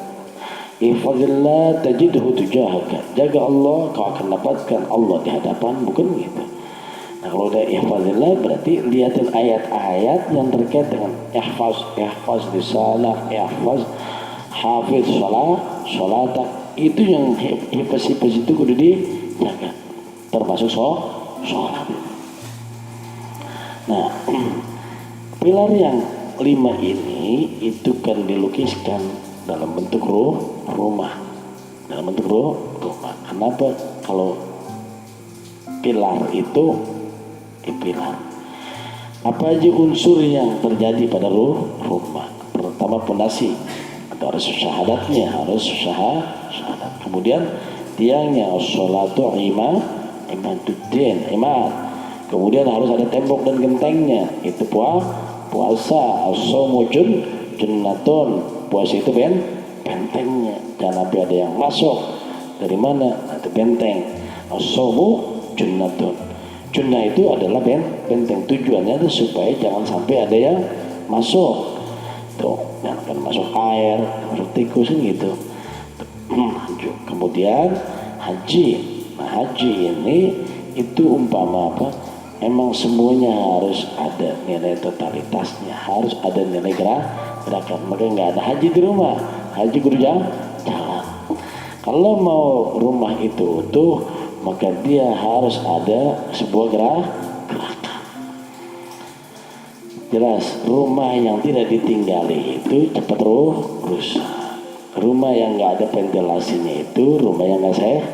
Ihfazillah tajidhu tujahaka, jaga Allah, kau akan dapatkan Allah di hadapan, bukan begitu. Nah kalau udah ihfazillah berarti lihatin ayat-ayat yang terkait dengan ihfaz lisanah, ihfaz hafiz sholatak, itu yang hifaz itu kudu dijaga, termasuk sholat. Nah pilar yang 5 ini itu kan dilukiskan dalam bentuk rumah. Kenapa? Kalau pilar itu pilar, apa aja unsur yang terjadi pada rumah? Pertama pondasi, atau harus syahadatnya, harus syahadat. Kemudian tiangnya sholatu imaduddin, iman. Kemudian harus ada tembok dan gentengnya, itu puasa. As-shaumu junnatun, puasa itu bentengnya, jangan sampai ada yang masuk. Dari mana? Itu benteng. As-shaumu junnatun, junnah itu adalah benteng. Tujuannya itu supaya jangan sampai ada yang masuk tuh, jangan akan masuk air, masuk tikus gitu. Kemudian haji. Nah haji ini itu umpama apa? Emang semuanya harus ada nilai totalitasnya, harus ada nilai gerakan. Maka nggak ada haji di rumah, haji kudu jalan. Kalau mau rumah itu utuh, maka dia harus ada sebuah gerakan. Jelas, rumah yang tidak ditinggali itu cepat rusak. Rumah yang nggak ada ventilasinya itu rumah yang nggak sehat.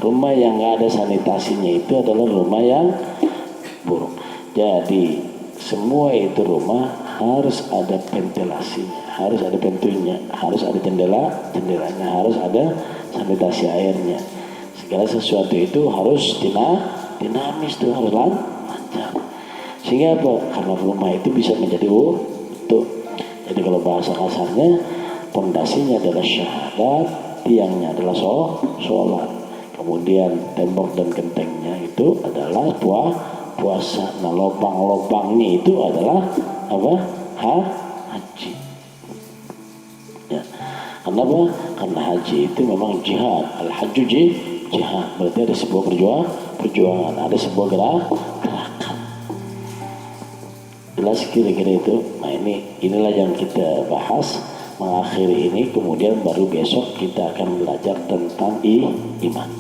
Rumah yang nggak ada sanitasinya itu adalah rumah yang buruk. Jadi semua itu rumah harus ada ventilasinya, harus ada pintunya, harus ada jendelanya, harus ada sanitasi airnya. Segala sesuatu itu harus dinamis tuh, harus lancar. Sehingga apa? Karena rumah itu bisa menjadi utuh. Jadi kalau bahasa kasarnya, pondasinya adalah syahadat, tiangnya adalah sholat, kemudian tembok dan gentengnya itu adalah puasa. Nah, lubang-lubangnya itu adalah apa? Haji. Ya. Kenapa? Karena haji itu memang jihad. Al-hajju jihad. Berarti ada sebuah perjuangan, ada sebuah gerakan. Jelas kira-kira itu. Nah, inilah yang kita bahas mengakhiri ini. Kemudian baru besok kita akan belajar tentang iman.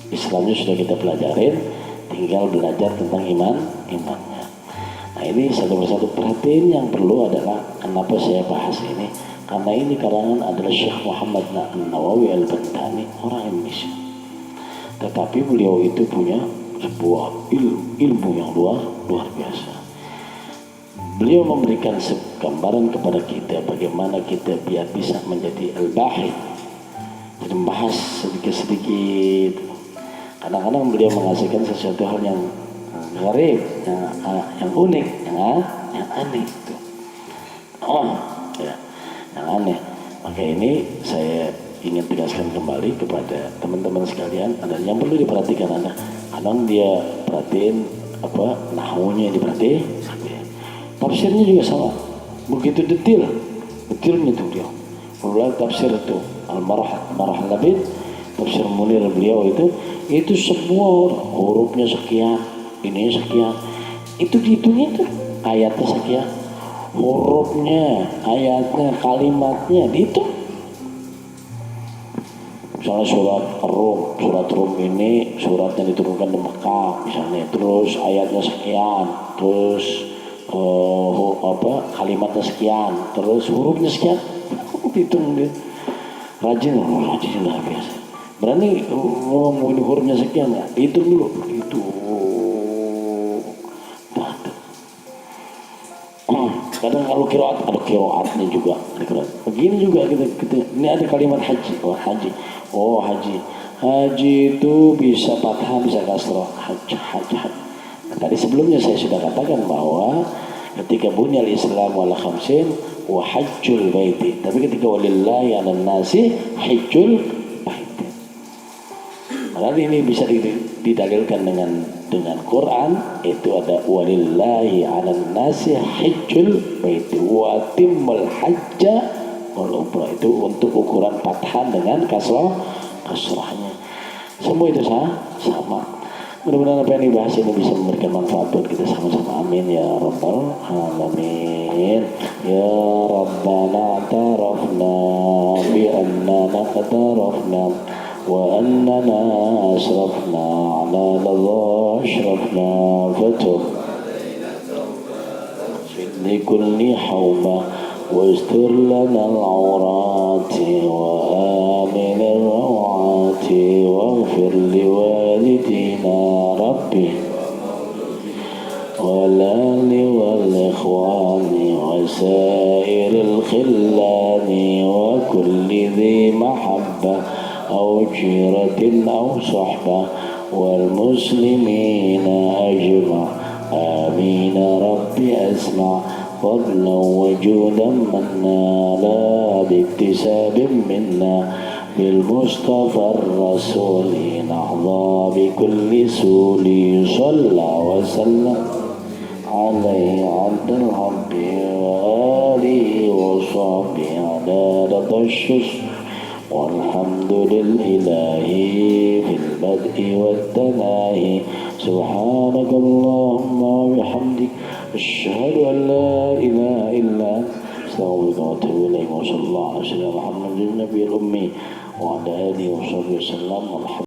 Islamnya sudah kita pelajarin, tinggal belajar tentang imannya. Nah, ini satu persatu. Perhatian yang perlu adalah kenapa saya bahas ini, karena ini karangan adalah Syekh Muhammad Nawawi Al-Bantani, orang Indonesia. Tetapi beliau itu punya sebuah ilmu yang luar biasa. Beliau memberikan gambaran kepada kita bagaimana kita biar bisa menjadi al-bahith. Jadi membahas sedikit-sedikit. Kadang-kadang beliau menghasilkan sesuatu hal yang gharib, yang unik, yang aneh itu. Yang aneh. Maka ini saya ingin tegaskan kembali kepada teman-teman sekalian, ada yang perlu diperhatikan. Kadang dia perhatiin nahwunya diperhatiin. Tafsirnya juga sama, begitu detailnya tuh dia. Mulai tafsir itu Al-Marah Labid, tafsir Munir beliau itu semua hurufnya sekian, ini sekian, itu dihitungnya tuh ayatnya sekian, hurufnya, ayatnya, kalimatnya dihitung. Misalnya surat Rum ini suratnya diturunkan di Mekah misalnya, terus ayatnya sekian, terus kalimatnya sekian, terus hurufnya sekian, hitung dia. Rajin luar biasa. Berani ngomong hurufnya sekian ya, hitung dulu. Itu kadang kalau qiraat ada qiraatnya juga. Begini juga kita ini ada kalimat haji. Haji itu bisa fathah, bisa kasrah. Haji. Tadi sebelumnya saya sudah katakan bahwa ketika bunyal Islam wala khamsin wa hajjul baiti, tapi ketika walillahi 'alan nasi hajjul baiti. Maka ini bisa didalilkan dengan Quran, itu ada walillahi 'alan nasi hajjul baiti wa timmul hajja wal umrah. Itu untuk ukuran fathah dengan kasrahnya. Semua itu sama. Mudah-mudahan apa yang dibahas ini bisa memberikan manfaat buat kita sama-sama. Amin ya rabbal alamin. Ya rabbana tarafna bi annana qatarafna wa annana asrafna ala ladha ashrafna fatub li kulli hawma wastur lana al-awrati wa amin al-rawati waghfir liwalidina rabbi والآل والإخوان وسائر الخلان وكل ذي محبة أو جيرة أو صحبة والمسلمين أجمع آمين ربي أسمع فضلا وجودا منا لا باكتساب منا بالمصطفى الرسول نحظى بكل سول صلى وسلم عليه عبد الحق وآله وصحبه عدد الشش والحمد لله في البدء والتناهي سبحانك اللهم وبحمدك أشهد أن لا إله إلا أنت أستغفرك وأتوب إليك وصلى الله على سيدنا محمد النبي الأمي وعلى آله وصحبه وسلم.